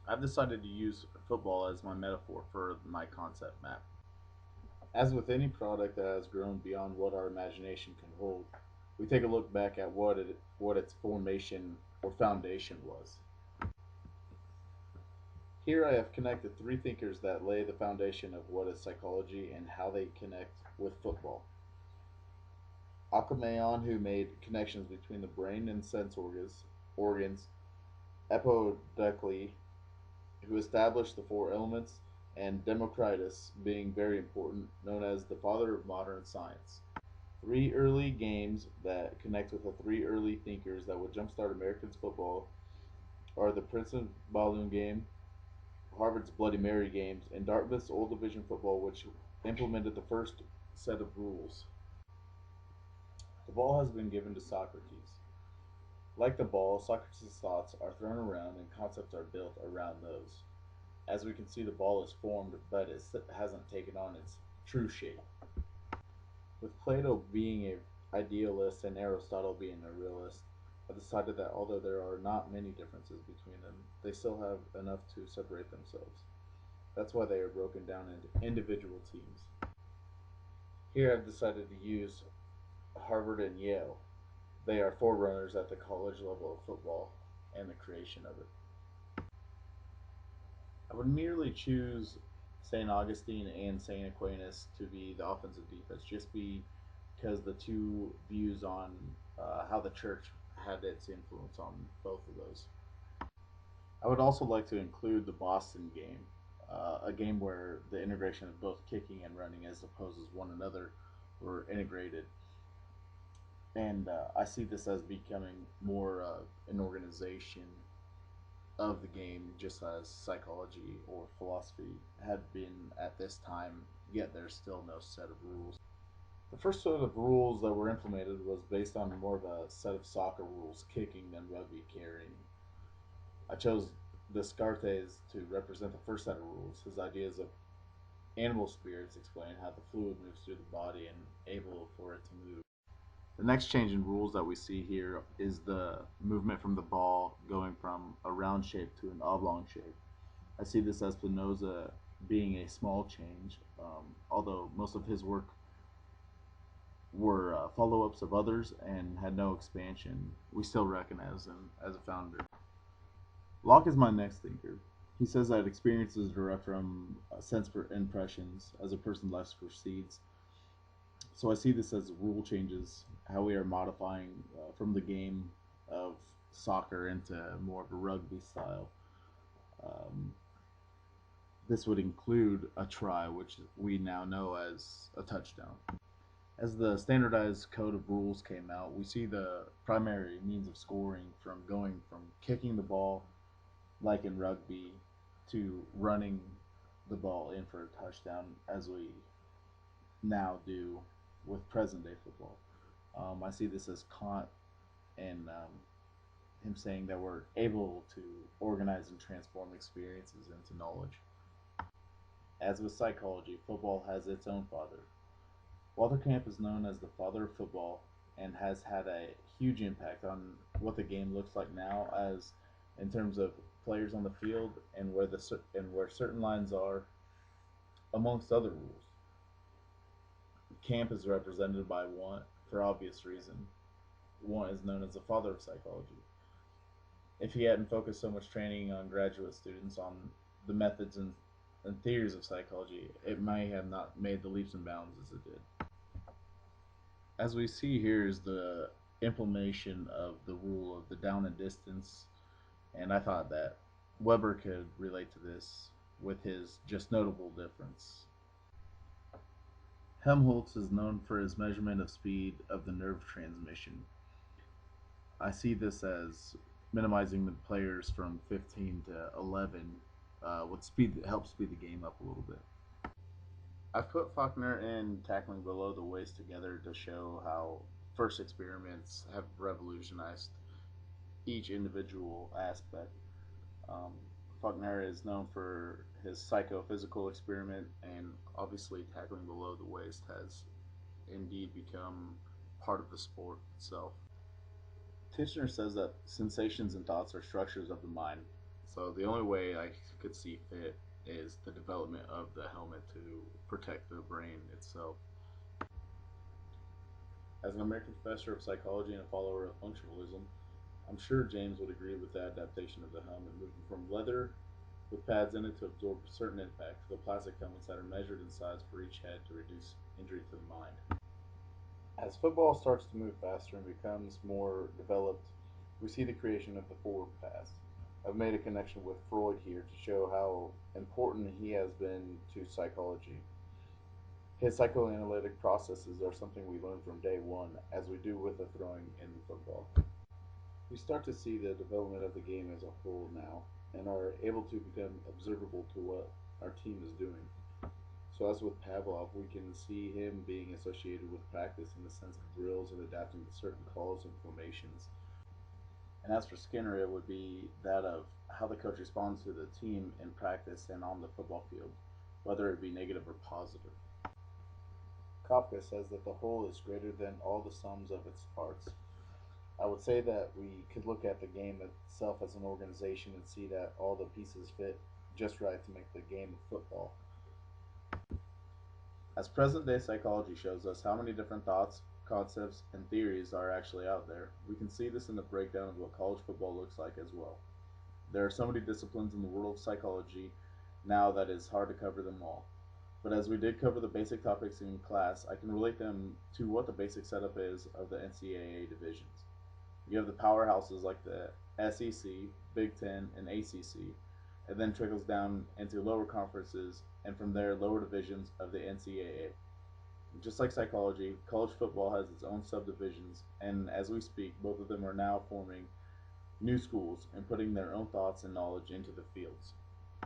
I've decided to use football as my metaphor for my concept map. As with any product that has grown beyond what our imagination can hold, we take a look back at what its formation or foundation was. Here I have connected three thinkers that lay the foundation of what is psychology and how they connect with football. Achaemon, who made connections between the brain and sense organs, Empedocles, who established the four elements, and Democritus, being very important, known as the father of modern science. Three early games that connect with the three early thinkers that would jumpstart Americans football are the Princeton Balloon game, Harvard's Bloody Mary games, and Dartmouth's Old Division football, which implemented the first set of rules. The ball has been given to Socrates. Like the ball, Socrates' thoughts are thrown around and concepts are built around those. As we can see, the ball is formed, but it hasn't taken on its true shape. With Plato being an idealist and Aristotle being a realist, I decided that although there are not many differences between them, they still have enough to separate themselves. That's why they are broken down into individual teams. Here I've decided to use Harvard and Yale. They are forerunners at the college level of football and the creation of it. I would merely choose St. Augustine and St. Aquinas to be the offensive defense, just because the two views on how the church had its influence on both of those. I would also like to include the Boston game, a game where the integration of both kicking and running, as opposed as one another, were integrated. And I see this as becoming more an organization of the game, just as psychology or philosophy had been at this time, yet there's still no set of rules. The first set of rules that were implemented was based on more of a set of soccer rules, kicking than rugby carrying. I chose Descartes to represent the first set of rules. His ideas of animal spirits explain how the fluid moves through the body and able for it to move. The next change in rules that we see here is the movement from the ball going from a round shape to an oblong shape. I see this as Spinoza being a small change, although most of his work were follow ups of others and had no expansion. We still recognize him as a founder. Locke is my next thinker. He says that experiences derive from sense impressions as a person's life proceeds. So I see this as rule changes, how we are modifying from the game of soccer into more of a rugby style. Um, this would include a try, which we now know as a touchdown. As the standardized code of rules came out, we see the primary means of scoring from going from kicking the ball, like in rugby, to running the ball in for a touchdown, as we now do with present day football. I see this as Kant and him saying that we're able to organize and transform experiences into knowledge. As with psychology, football has its own father. Walter Camp is known as the father of football and has had a huge impact on what the game looks like now, as in terms of players on the field and where certain lines are, amongst other rules. Camp is represented by one for obvious reason. One is known as the father of psychology. If he hadn't focused so much training on graduate students on the methods and theories of psychology, it may have not made the leaps and bounds as it did. As we see here is the implementation of the rule of the down and distance, and I thought that Weber could relate to this with his just notable difference. Helmholtz is known for his measurement of speed of the nerve transmission. I see this as minimizing the players from 15 to 11 with speed that helps speed the game up a little bit. I've put Faulkner and tackling below the waist together to show how first experiments have revolutionized each individual aspect. Um, Faulkner is known for his psychophysical experiment, and obviously, tackling below the waist has indeed become part of the sport itself. Titchener says that sensations and thoughts are structures of the mind. So the only way I could see fit is the development of the helmet to protect the brain itself. As an American professor of psychology and a follower of functionalism, I'm sure James would agree with the adaptation of the helmet, moving from leather with pads in it to absorb certain impact to the plastic helmets that are measured in size for each head to reduce injury to the mind. As football starts to move faster and becomes more developed, we see the creation of the forward pass. I've made a connection with Freud here to show how important he has been to psychology. His psychoanalytic processes are something we learn from day one, as we do with the throwing in football. We start to see the development of the game as a whole now, and are able to become observable to what our team is doing. So, as with Pavlov, we can see him being associated with practice in the sense of drills and adapting to certain calls and formations. And as for Skinner, it would be that of how the coach responds to the team in practice and on the football field, whether it be negative or positive. Kafka says that the whole is greater than all the sums of its parts. I would say that we could look at the game itself as an organization and see that all the pieces fit just right to make the game of football. As present day psychology shows us how many different thoughts, concepts, and theories are actually out there, we can see this in the breakdown of what college football looks like as well. There are so many disciplines in the world of psychology now that it's hard to cover them all. But as we did cover the basic topics in class, I can relate them to what the basic setup is of the NCAA divisions. You have the powerhouses like the SEC, Big Ten, and ACC, and then trickles down into lower conferences, and from there, lower divisions of the NCAA. Just like psychology, college football has its own subdivisions, and as we speak, both of them are now forming new schools and putting their own thoughts and knowledge into the fields.